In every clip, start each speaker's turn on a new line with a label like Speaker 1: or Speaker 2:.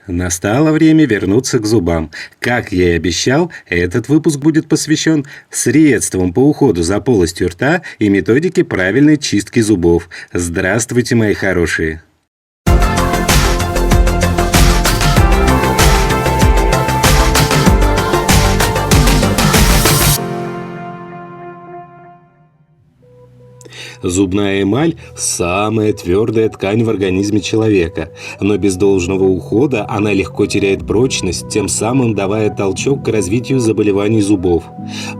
Speaker 1: Настало время вернуться к зубам. Как я и обещал, этот выпуск будет посвящен средствам по уходу за полостью рта и методике правильной чистки зубов. Здравствуйте, мои хорошие! Зубная эмаль – самая твердая ткань в организме человека, но без должного ухода она легко теряет прочность, тем самым давая толчок к развитию заболеваний зубов.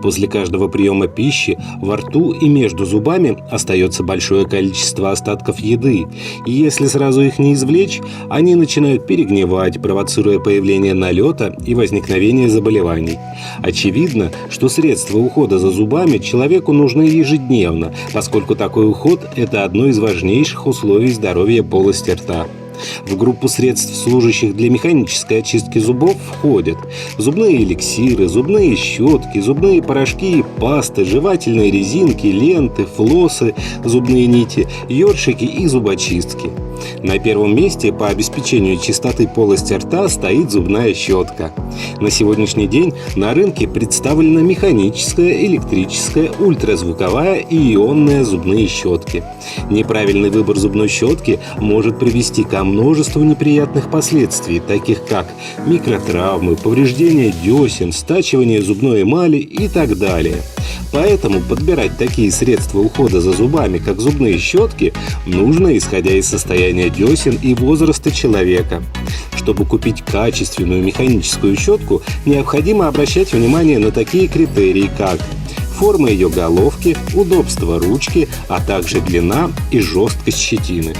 Speaker 1: После каждого приема пищи во рту и между зубами остается большое количество остатков еды, и если сразу их не извлечь, они начинают перегнивать, провоцируя появление налета и возникновение заболеваний. Очевидно, что средства ухода за зубами человеку нужны ежедневно, поскольку такой уход – это одно из важнейших условий здоровья полости рта. В группу средств, служащих для механической очистки зубов, входят зубные эликсиры, зубные щетки, зубные порошки и пасты, жевательные резинки, ленты, флоссы, зубные нити, ёршики и зубочистки. На первом месте по обеспечению чистоты полости рта стоит зубная щетка. На сегодняшний день на рынке представлена механическая, электрическая, ультразвуковая и ионная зубные щетки. Неправильный выбор зубной щетки может привести к множеству неприятных последствий, таких как микротравмы, повреждение десен, стачивание зубной эмали и так далее. Поэтому подбирать такие средства ухода за зубами, как зубные щетки, нужно исходя из состояния десен и возраста человека. Чтобы купить качественную механическую щетку, необходимо обращать внимание на такие критерии, как форма ее головки, удобство ручки, а также длина и жесткость щетины.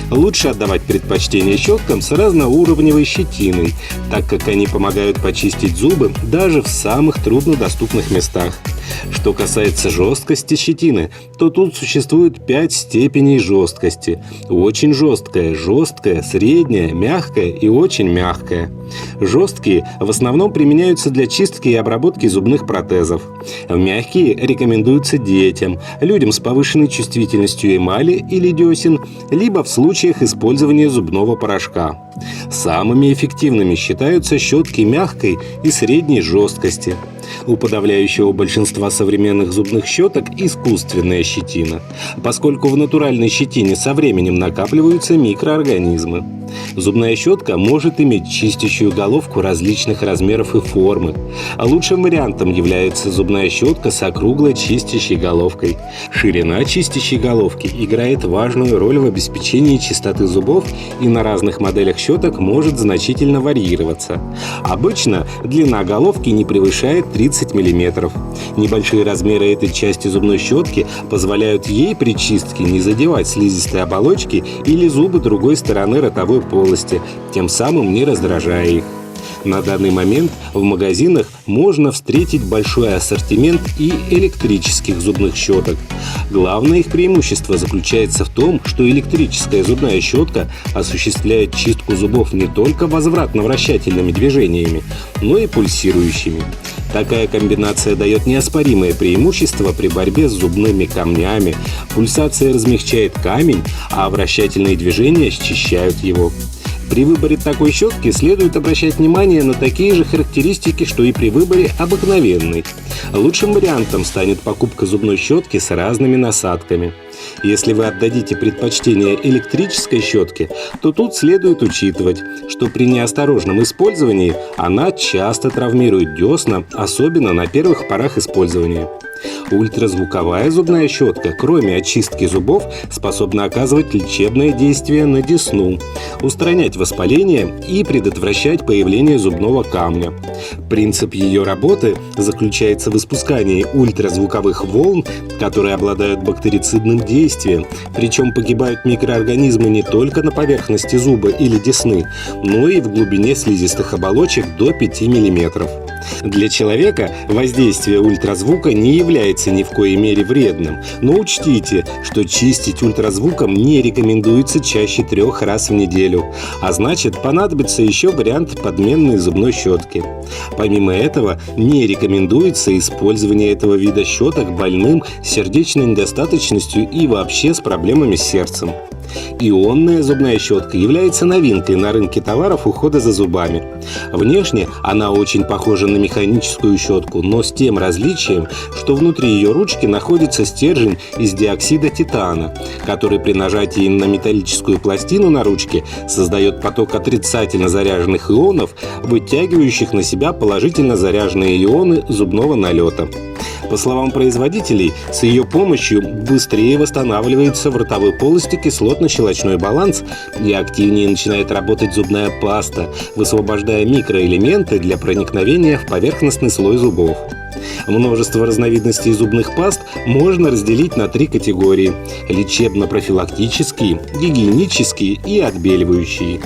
Speaker 1: Лучше отдавать предпочтение щеткам с разноуровневой щетиной, так как они помогают почистить зубы даже в самых труднодоступных местах. Что касается жесткости щетины, то тут существует 5 степеней жесткости. Очень жесткая, жесткая, средняя, мягкая и очень мягкая. Жесткие в основном применяются для чистки и обработки зубных протезов. Мягкие рекомендуются детям, людям с повышенной чувствительностью эмали или десен, либо в случаях использования зубного порошка. Самыми эффективными считаются щетки мягкой и средней жесткости. У подавляющего большинства современных зубных щеток искусственная щетина, поскольку в натуральной щетине со временем накапливаются микроорганизмы. Зубная щетка может иметь чистящую головку различных размеров и формы. А лучшим вариантом является зубная щетка с округлой чистящей головкой. Ширина чистящей головки играет важную роль в обеспечении чистоты зубов и на разных моделях щеток может значительно варьироваться. Обычно длина головки не превышает 30 мм. Небольшие размеры этой части зубной щетки позволяют ей при чистке не задевать слизистые оболочки или зубы другой стороны ротовой полости, тем самым не раздражая их. На данный момент в магазинах можно встретить большой ассортимент и электрических зубных щеток. Главное их преимущество заключается в том, что электрическая зубная щетка осуществляет чистку зубов не только возвратно-вращательными движениями, но и пульсирующими. Такая комбинация дает неоспоримое преимущество при борьбе с зубными камнями. Пульсация размягчает камень, а вращательные движения счищают его. При выборе такой щетки следует обращать внимание на такие же характеристики, что и при выборе обыкновенной. Лучшим вариантом станет покупка зубной щетки с разными насадками. Если вы отдадите предпочтение электрической щетке, то тут следует учитывать, что при неосторожном использовании она часто травмирует десна, особенно на первых порах использования. Ультразвуковая зубная щетка, кроме очистки зубов, способна оказывать лечебное действие на десну, устранять воспаление и предотвращать появление зубного камня. Принцип ее работы заключается в испускании ультразвуковых волн, которые обладают бактерицидным действием, причем погибают микроорганизмы не только на поверхности зуба или десны, но и в глубине слизистых оболочек до 5 мм. Для человека воздействие ультразвука не является ни в коей мере вредным, но учтите, что чистить ультразвуком не рекомендуется чаще 3 раз в неделю, а значит понадобится еще вариант подменной зубной щетки. Помимо этого, не рекомендуется использование этого вида щеток больным с сердечной недостаточностью и вообще с проблемами с сердцем. Ионная зубная щетка является новинкой на рынке товаров ухода за зубами. Внешне она очень похожа на механическую щетку, но с тем различием, что внутри ее ручки находится стержень из диоксида титана, который при нажатии на металлическую пластину на ручке создает поток отрицательно заряженных ионов, вытягивающих на себя положительно заряженные ионы зубного налета. По словам производителей, с ее помощью быстрее восстанавливается в ротовой полости кислотно-щелочной баланс и активнее начинает работать зубная паста, высвобождая микроэлементы для проникновения в поверхностный слой зубов. Множество разновидностей зубных паст можно разделить на 3 категории – лечебно-профилактические, гигиенические и отбеливающие.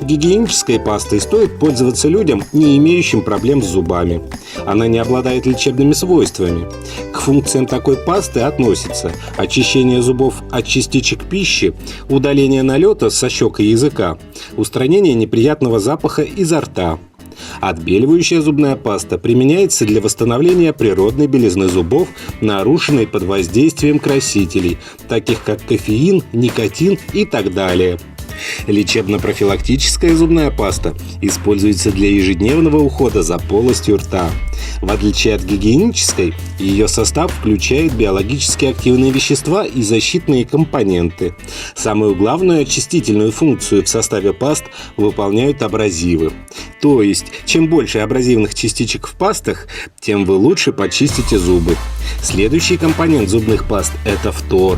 Speaker 1: Гигиенической пастой стоит пользоваться людям, не имеющим проблем с зубами. Она не обладает лечебными свойствами. К функциям такой пасты относятся очищение зубов от частичек пищи, удаление налета со щек и языка, устранение неприятного запаха изо рта. Отбеливающая зубная паста применяется для восстановления природной белизны зубов, нарушенной под воздействием красителей, таких как кофеин, никотин и так далее. Лечебно-профилактическая зубная паста используется для ежедневного ухода за полостью рта. В отличие от гигиенической, ее состав включает биологически активные вещества и защитные компоненты. Самую главную очистительную функцию в составе паст выполняют абразивы. То есть, чем больше абразивных частичек в пастах, тем вы лучше почистите зубы. Следующий компонент зубных паст – это фтор.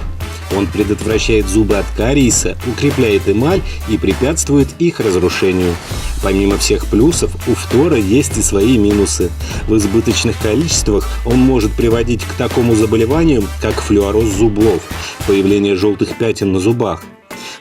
Speaker 1: Он предотвращает зубы от кариеса, укрепляет эмаль и препятствует их разрушению. Помимо всех плюсов, у фтора есть и свои минусы. В избыточных количествах он может приводить к такому заболеванию, как флюороз зубов, появление желтых пятен на зубах.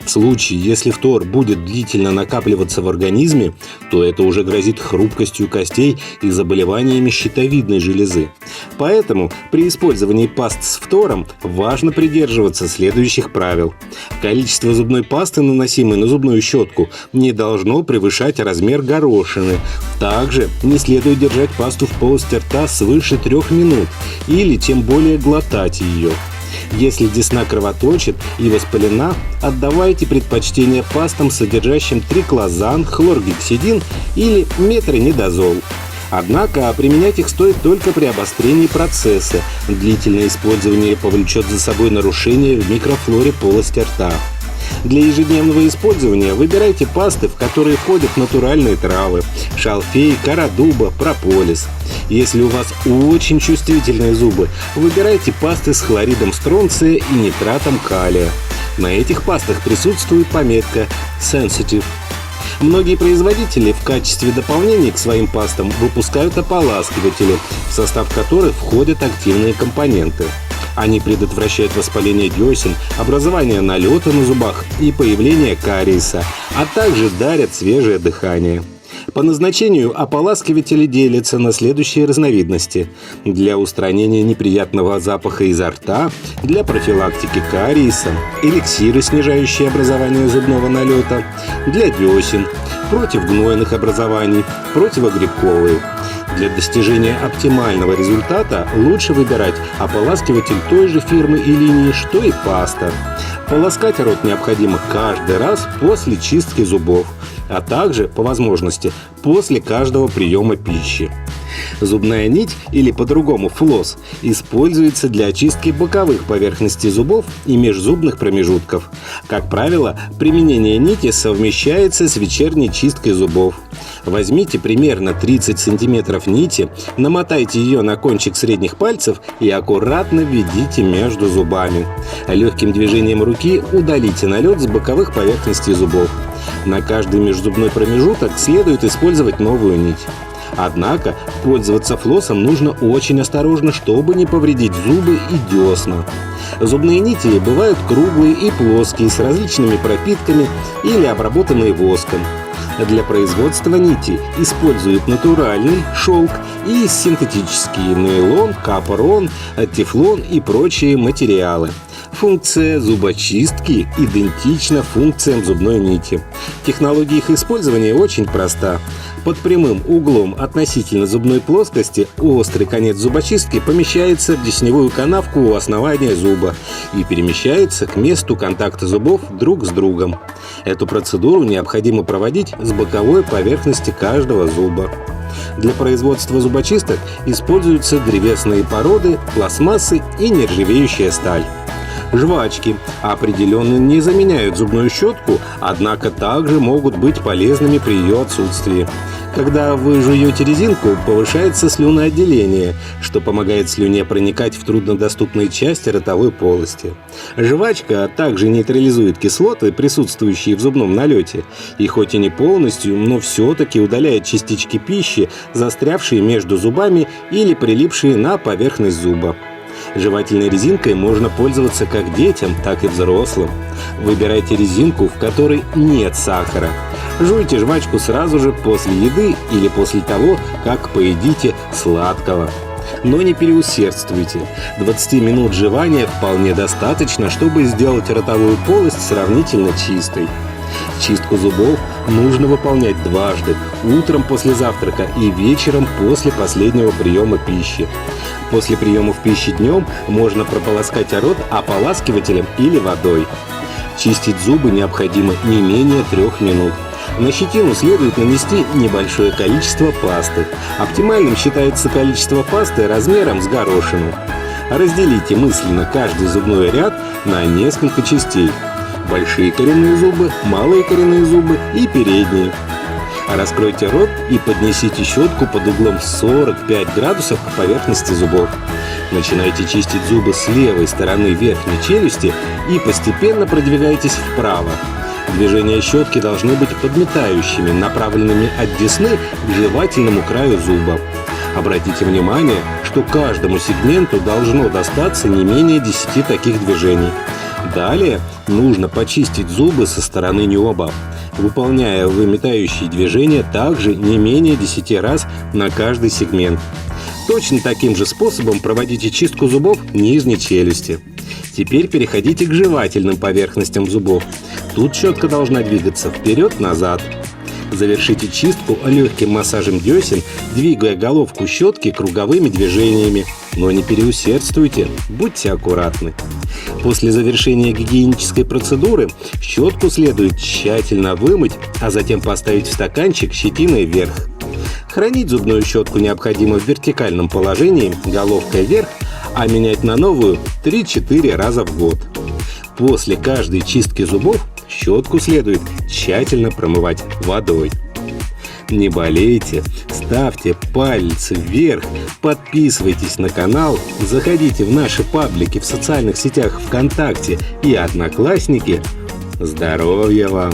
Speaker 1: В случае, если фтор будет длительно накапливаться в организме, то это уже грозит хрупкостью костей и заболеваниями щитовидной железы. Поэтому при использовании паст с фтором важно придерживаться следующих правил. Количество зубной пасты, наносимой на зубную щетку, не должно превышать размер горошины. Также не следует держать пасту в полости рта свыше 3 минут или тем более глотать ее. Если десна кровоточит и воспалена, отдавайте предпочтение пастам, содержащим триклозан, хлоргексидин или метронидазол. Однако применять их стоит только при обострении процесса. Длительное использование повлечет за собой нарушение в микрофлоре полости рта. Для ежедневного использования выбирайте пасты, в которые входят натуральные травы – шалфей, кора дуба, прополис. Если у вас очень чувствительные зубы, выбирайте пасты с хлоридом стронция и нитратом калия. На этих пастах присутствует пометка «Sensitive». Многие производители в качестве дополнения к своим пастам выпускают ополаскиватели, в состав которых входят активные компоненты. Они предотвращают воспаление десен, образование налета на зубах и появление кариеса, а также дарят свежее дыхание. По назначению ополаскиватели делятся на следующие разновидности: для устранения неприятного запаха изо рта, для профилактики кариеса, эликсиры, снижающие образование зубного налета, для десен, против гнойных образований, противогрибковые. Для достижения оптимального результата лучше выбирать ополаскиватель той же фирмы и линии, что и паста. Полоскать рот необходимо каждый раз после чистки зубов, а также, по возможности, после каждого приема пищи. Зубная нить, или по-другому флосс, используется для очистки боковых поверхностей зубов и межзубных промежутков. Как правило, применение нити совмещается с вечерней чисткой зубов. Возьмите примерно 30 см нити, намотайте ее на кончик средних пальцев и аккуратно введите между зубами. Легким движением руки удалите налет с боковых поверхностей зубов. На каждый межзубной промежуток следует использовать новую нить. Однако пользоваться флоссом нужно очень осторожно, чтобы не повредить зубы и десна. Зубные нити бывают круглые и плоские, с различными пропитками или обработанные воском. Для производства нити используют натуральный шелк и синтетические нейлон, капрон, тефлон и прочие материалы. Функция зубочистки идентична функциям зубной нити. Технология их использования очень проста. Под прямым углом относительно зубной плоскости острый конец зубочистки помещается в десневую канавку у основания зуба и перемещается к месту контакта зубов друг с другом. Эту процедуру необходимо проводить с боковой поверхности каждого зуба. Для производства зубочисток используются древесные породы, пластмассы и нержавеющая сталь. Жвачки определенно не заменяют зубную щетку, однако также могут быть полезными при ее отсутствии. Когда вы жуете резинку, повышается слюноотделение, что помогает слюне проникать в труднодоступные части ротовой полости. Жвачка также нейтрализует кислоты, присутствующие в зубном налете, и хоть и не полностью, но все-таки удаляет частички пищи, застрявшие между зубами или прилипшие на поверхность зуба. Жевательной резинкой можно пользоваться как детям, так и взрослым. Выбирайте резинку, в которой нет сахара. Жуйте жвачку сразу же после еды или после того, как поедите сладкого. Но не переусердствуйте. 20 минут жевания вполне достаточно, чтобы сделать ротовую полость сравнительно чистой. Чистку зубов нужно выполнять дважды – утром после завтрака и вечером после последнего приема пищи. После приемов пищи днем можно прополоскать рот ополаскивателем или водой. Чистить зубы необходимо не менее 3 минут. На щетину следует нанести небольшое количество пасты. Оптимальным считается количество пасты размером с горошину. Разделите мысленно каждый зубной ряд на несколько частей. Большие коренные зубы, малые коренные зубы и передние. Раскройте рот и поднесите щетку под углом 45 градусов к поверхности зубов. Начинайте чистить зубы с левой стороны верхней челюсти и постепенно продвигайтесь вправо. Движения щетки должны быть подметающими, направленными от десны к жевательному краю зуба. Обратите внимание, что каждому сегменту должно достаться не менее 10 таких движений. Далее нужно почистить зубы со стороны неба, выполняя выметающие движения также не менее 10 раз на каждый сегмент. Точно таким же способом проводите чистку зубов нижней челюсти. Теперь переходите к жевательным поверхностям зубов. Тут щетка должна двигаться вперед-назад. Завершите чистку легким массажем десен, двигая головку щетки круговыми движениями. Но не переусердствуйте, будьте аккуратны. После завершения гигиенической процедуры щетку следует тщательно вымыть, а затем поставить в стаканчик щетиной вверх. Хранить зубную щетку необходимо в вертикальном положении, головкой вверх, а менять на новую 3-4 раза в год. После каждой чистки зубов щетку следует тщательно промывать водой. Не болейте, ставьте пальцы вверх, подписывайтесь на канал, заходите в наши паблики в социальных сетях ВКонтакте и Одноклассники. Здоровья вам!